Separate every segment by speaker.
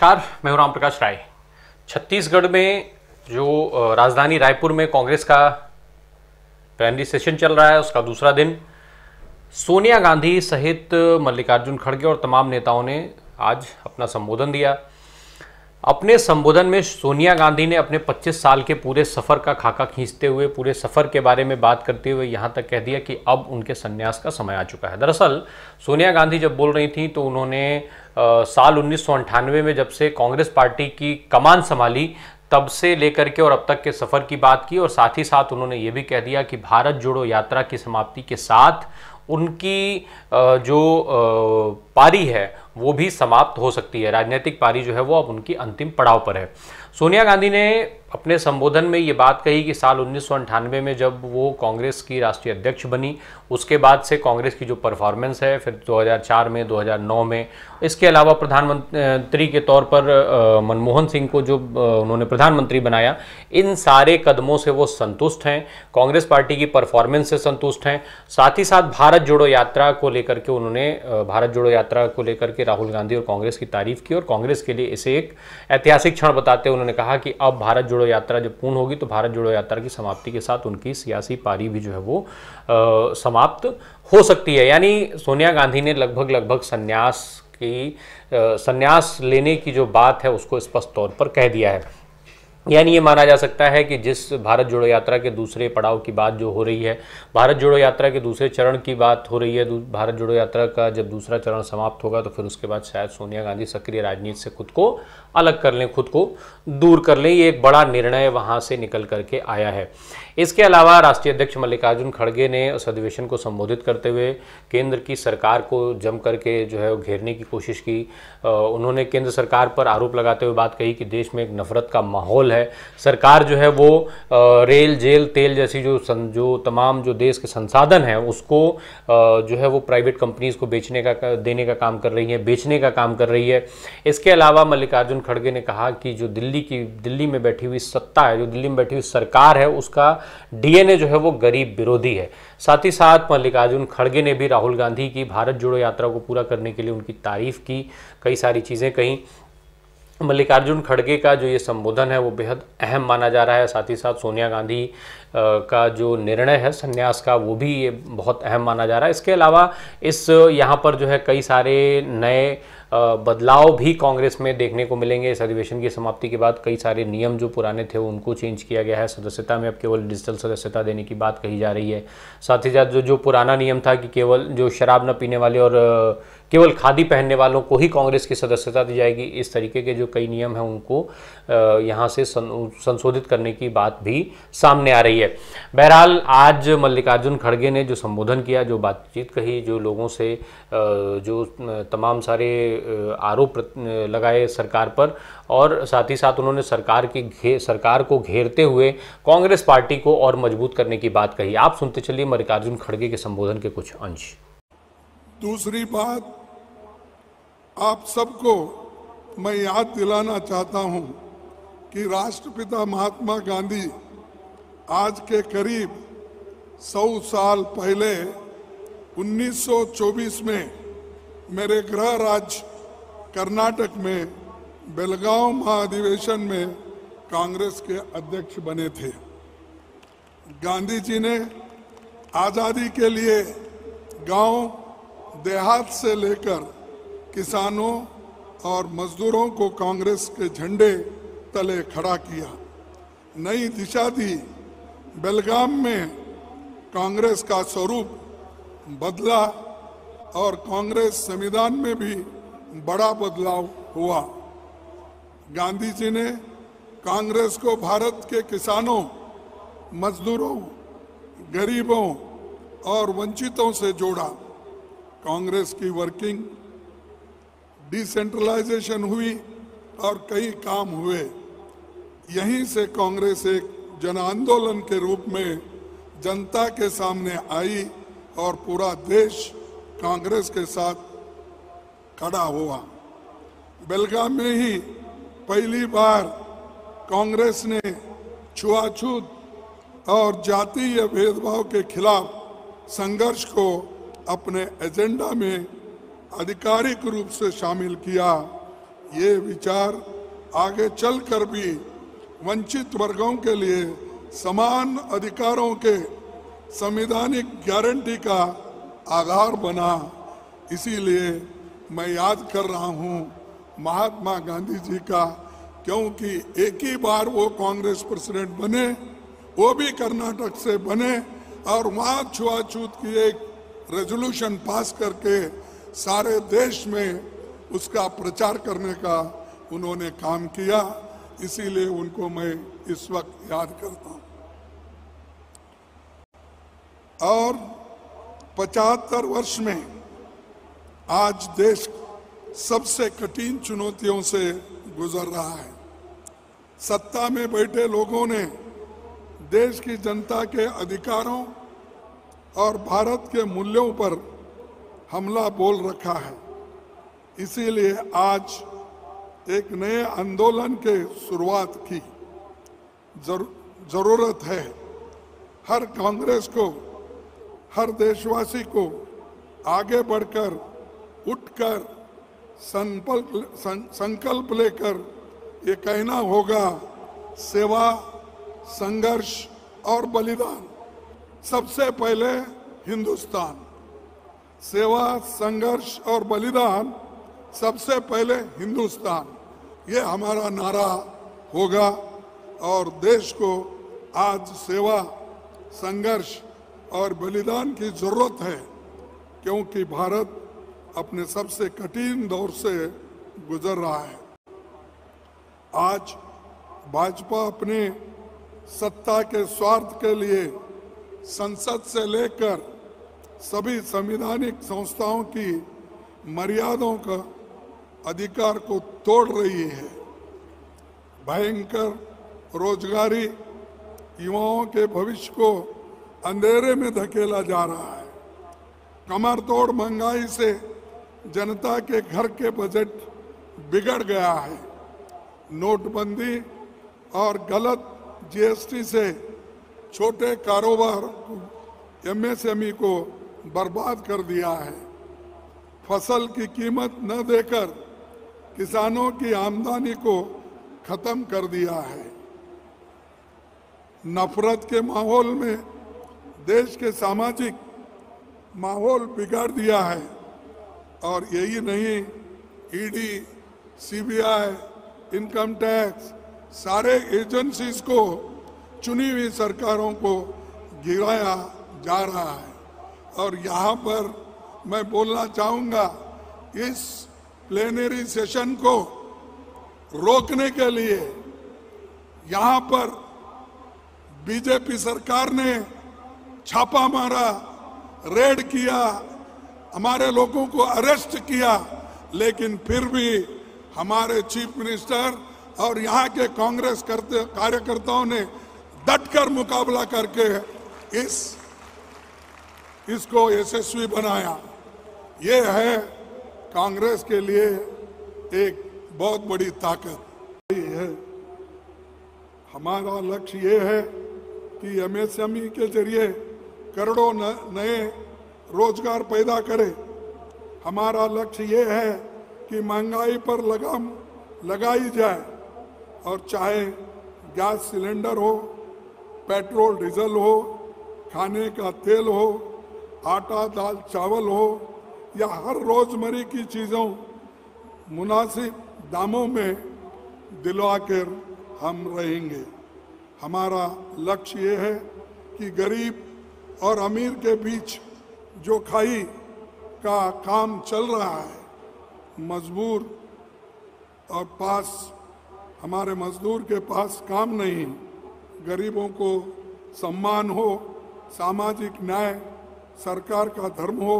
Speaker 1: नमस्कार, मैं हूं राम प्रकाश राय। छत्तीसगढ़ में जो राजधानी रायपुर में कांग्रेस का प्लेनरी सेशन चल रहा है, उसका दूसरा दिन सोनिया गांधी सहित मल्लिकार्जुन खड़गे और तमाम नेताओं ने आज अपना संबोधन दिया। अपने संबोधन में सोनिया गांधी ने अपने 25 साल के पूरे सफ़र का खाका खींचते हुए, पूरे सफ़र के बारे में बात करते हुए यहाँ तक कह दिया कि अब उनके संन्यास का समय आ चुका है। दरअसल सोनिया गांधी जब बोल रही थी तो उन्होंने साल 1998 में जब से कांग्रेस पार्टी की कमान संभाली तब से लेकर के और अब तक के सफ़र की बात की, और साथ ही साथ उन्होंने ये भी कह दिया कि भारत जोड़ो यात्रा की समाप्ति के साथ उनकी जो पारी है वो भी समाप्त हो सकती है। राजनीतिक पारी जो है वो अब उनकी अंतिम पड़ाव पर है। सोनिया गांधी ने अपने संबोधन में ये बात कही कि साल 1998 में जब वो कांग्रेस की राष्ट्रीय अध्यक्ष बनी, उसके बाद से कांग्रेस की जो परफॉर्मेंस है, फिर 2004 में, 2009 में, इसके अलावा प्रधानमंत्री के तौर पर मनमोहन सिंह को जो उन्होंने प्रधानमंत्री बनाया, इन सारे कदमों से वो संतुष्ट हैं, कांग्रेस पार्टी की परफॉर्मेंस से संतुष्ट हैं। साथ ही साथ भारत जोड़ो यात्रा को लेकर के उन्होंने भारत जोड़ो यात्रा को लेकर के राहुल गांधी और कांग्रेस की तारीफ की, और कांग्रेस के लिए इसे एक ऐतिहासिक क्षण बताते हुए उन्होंने कहा कि अब भारत जोड़ो यात्रा जब पूर्ण होगी तो भारत जोड़ो यात्रा की समाप्ति के साथ उनकी सियासी पारी भी जो है वो समाप्त हो सकती है। यानी सोनिया गांधी ने लगभग संन्यास लेने की जो बात है उसको स्पष्ट तौर पर कह दिया है। यानी ये माना जा सकता है कि जिस भारत जोड़ो यात्रा के दूसरे पड़ाव की बात जो हो रही है, भारत जोड़ो यात्रा के दूसरे चरण की बात हो रही है, भारत जोड़ो यात्रा का जब दूसरा चरण समाप्त होगा तो फिर उसके बाद शायद सोनिया गांधी सक्रिय राजनीति से खुद को अलग कर लें, खुद को दूर कर लें। ये एक बड़ा निर्णय वहाँ से निकल करके आया है। इसके अलावा राष्ट्रीय अध्यक्ष मल्लिकार्जुन खड़गे ने उस अधिवेशन को संबोधित करते हुए केंद्र की सरकार को जम करके जो है घेरने की कोशिश की। उन्होंने केंद्र सरकार पर आरोप लगाते हुए बात कही कि देश में एक नफरत का माहौल है, सरकार जो है वो रेल, जेल, तेल जैसी जो तमाम जो देश के संसाधन हैं उसको जो है वो प्राइवेट कंपनीज को देने का काम कर रही है, बेचने का काम कर रही है। इसके अलावा मल्लिकार्जुन खड़गे ने कहा कि जो दिल्ली में बैठी हुई सत्ता है, जो दिल्ली में बैठी हुई सरकार है, उसका डीएनए जो है वो गरीब विरोधी है। साथ ही साथ मल्लिकार्जुन खड़गे ने भी राहुल गांधी की भारत जोड़ो यात्रा को पूरा करने के लिए उनकी तारीफ की, कई सारी चीज़ें कहीं। मल्लिकार्जुन खड़गे का जो ये संबोधन है वो बेहद अहम माना जा रहा है। साथ ही साथ सोनिया गांधी का जो निर्णय है संन्यास का वो भी ये बहुत अहम माना जा रहा है। इसके अलावा यहाँ पर जो है कई सारे नए बदलाव भी कांग्रेस में देखने को मिलेंगे। इस अधिवेशन की समाप्ति के बाद कई सारे नियम जो पुराने थे उनको चेंज किया गया है। सदस्यता में अब केवल डिजिटल सदस्यता देने की बात कही जा रही है। साथ ही साथ जो पुराना नियम था कि केवल जो शराब न पीने वाले और केवल खादी पहनने वालों को ही कांग्रेस की सदस्यता दी जाएगी, इस तरीके के जो कई नियम हैं उनको यहाँ से संशोधित करने की बात भी सामने आ रही है। बहरहाल आज मल्लिकार्जुन खड़गे ने जो संबोधन किया, जो बातचीत कही, जो लोगों से जो तमाम सारे आरोप लगाए सरकार पर, और साथ ही साथ उन्होंने सरकार को घेरते हुए कांग्रेस पार्टी को और मजबूत करने की बात कही। आप सुनते चलिए मल्लिकार्जुन खड़गे के संबोधन के कुछ अंश।
Speaker 2: दूसरी बात, आप सबको मैं याद दिलाना चाहता हूं कि राष्ट्रपिता महात्मा गांधी आज के करीब 100 साल पहले 1924 में मेरे गृह राज्य कर्नाटक में बेलगांव महाधिवेशन में कांग्रेस के अध्यक्ष बने थे। गांधी जी ने आज़ादी के लिए गांव देहात से लेकर किसानों और मजदूरों को कांग्रेस के झंडे तले खड़ा किया, नई दिशा दी। बेलगाम में कांग्रेस का स्वरूप बदला और कांग्रेस संविधान में भी बड़ा बदलाव हुआ। गांधी जी ने कांग्रेस को भारत के किसानों, मजदूरों, गरीबों और वंचितों से जोड़ा। कांग्रेस की वर्किंग, डिसेंट्रलाइजेशन हुई और कई काम हुए। यहीं से कांग्रेस एक जन आंदोलन के रूप में जनता के सामने आई और पूरा देश कांग्रेस के साथ खड़ा हुआ। बेलगाम में ही पहली बार कांग्रेस ने छुआछूत और जातीय भेदभाव के खिलाफ संघर्ष को अपने एजेंडा में आधिकारिक रूप से शामिल किया। ये विचार आगे चलकर भी वंचित वर्गों के लिए समान अधिकारों के संवैधानिक गारंटी का आधार बना। इसीलिए मैं याद कर रहा हूँ महात्मा गांधी जी का, क्योंकि एक ही बार वो कांग्रेस प्रेसिडेंट बने, वो भी कर्नाटक से बने, और वहाँ छुआछूत की एक रेजोल्यूशन पास करके सारे देश में उसका प्रचार करने का उन्होंने काम किया। इसीलिए उनको मैं इस वक्त याद करता हूँ। और 75 वर्ष में आज देश सबसे कठिन चुनौतियों से गुजर रहा है। सत्ता में बैठे लोगों ने देश की जनता के अधिकारों और भारत के मूल्यों पर हमला बोल रखा है। इसीलिए आज एक नए आंदोलन के शुरुआत की जरूरत है। हर कांग्रेस को, हर देशवासी को आगे बढ़कर, उठकर संकल्प लेकर ये कहना होगा, सेवा, संघर्ष और बलिदान। सबसे पहले हिंदुस्तान। सेवा, संघर्ष और बलिदान, सबसे पहले हिंदुस्तान, ये हमारा नारा होगा। और देश को आज सेवा, संघर्ष और बलिदान की जरूरत है, क्योंकि भारत अपने सबसे कठिन दौर से गुजर रहा है। आज भाजपा अपने सत्ता के स्वार्थ के लिए संसद से लेकर सभी संवैधानिक संस्थाओं की मर्यादाओं का अधिकार को तोड़ रही है। भयंकर रोजगारी युवाओं के भविष्य को अंधेरे में धकेला जा रहा है। कमर तोड़ महंगाई से जनता के घर के बजट बिगड़ गया है। नोटबंदी और गलत जीएसटी से छोटे कारोबार एमएसएमई को बर्बाद कर दिया है। फसल की कीमत न देकर किसानों की आमदनी को खत्म कर दिया है। नफरत के माहौल में देश के सामाजिक माहौल बिगाड़ दिया है। और यही नहीं, ईडी, सीबीआई, इनकम टैक्स, सारे एजेंसीज को चुनी हुई सरकारों को गिराया जा रहा है। और यहाँ पर मैं बोलना चाहूँगा, इस प्लेनरी सेशन को रोकने के लिए यहाँ पर बीजेपी सरकार ने छापा मारा, रेड किया, हमारे लोगों को अरेस्ट किया, लेकिन फिर भी हमारे चीफ मिनिस्टर और यहाँ के कांग्रेस कार्यकर्ताओं ने डटकर मुकाबला करके इसको यशस्वी बनाया। ये है कांग्रेस के लिए एक बहुत बड़ी ताकत है। हमारा लक्ष्य ये है कि एमएसएमई के जरिए करोड़ों नए रोजगार पैदा करे। हमारा लक्ष्य ये है कि महंगाई पर लगाम लगाई जाए, और चाहे गैस सिलेंडर हो, पेट्रोल डीजल हो, खाने का तेल हो, आटा दाल चावल हो, या हर रोजमर्रा की चीज़ों मुनासिब दामों में दिलवाकर हम रहेंगे। हमारा लक्ष्य ये है कि गरीब और अमीर के बीच जो खाई का काम चल रहा है, मजबूर और पास हमारे मजदूर के पास काम नहीं, गरीबों को सम्मान हो, सामाजिक न्याय सरकार का धर्म हो,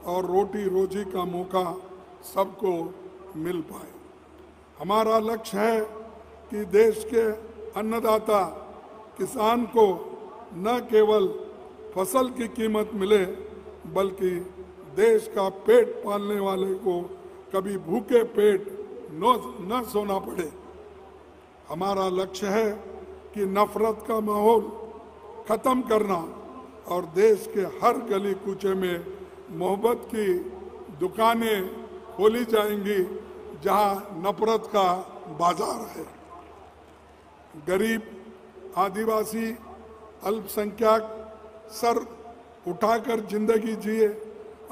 Speaker 2: और रोटी रोजी का मौका सबको मिल पाए। हमारा लक्ष्य है कि देश के अन्नदाता किसान को न केवल फसल की कीमत मिले, बल्कि देश का पेट पालने वाले को कभी भूखे पेट न सोना पड़े। हमारा लक्ष्य है कि नफरत का माहौल खत्म करना, और देश के हर गली कूचे में मोहब्बत की दुकानें खोली जाएंगी, जहां नफरत का बाजार है। गरीब, आदिवासी, अल्पसंख्यक सर उठाकर जिंदगी जिए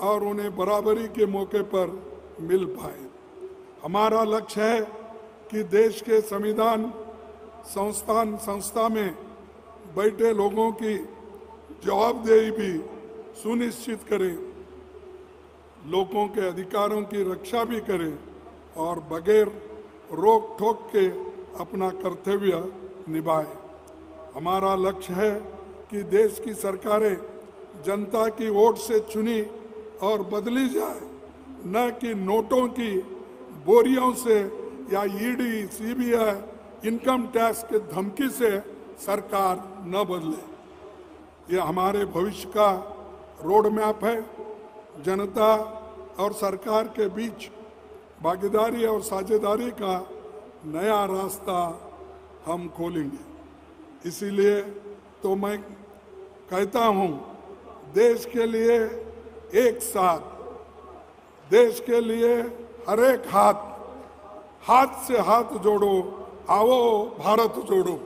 Speaker 2: और उन्हें बराबरी के मौके पर मिल पाए। हमारा लक्ष्य है कि देश के संविधान संस्था में बैठे लोगों की जवाबदेही भी सुनिश्चित करें, लोगों के अधिकारों की रक्षा भी करें और बगैर रोक टोक के अपना कर्तव्य निभाएं। हमारा लक्ष्य है कि देश की सरकारें जनता की वोट से चुनी और बदली जाए, न कि नोटों की बोरियों से या ईडी, सीबीआई, इनकम टैक्स के धमकी से सरकार न बदले। ये हमारे भविष्य का रोड मैप है। जनता और सरकार के बीच भागीदारी और साझेदारी का नया रास्ता हम खोलेंगे। इसीलिए तो मैं कहता हूं, देश के लिए एक साथ, देश के लिए हर एक हाथ से हाथ जोड़ो, आओ भारत जोड़ो।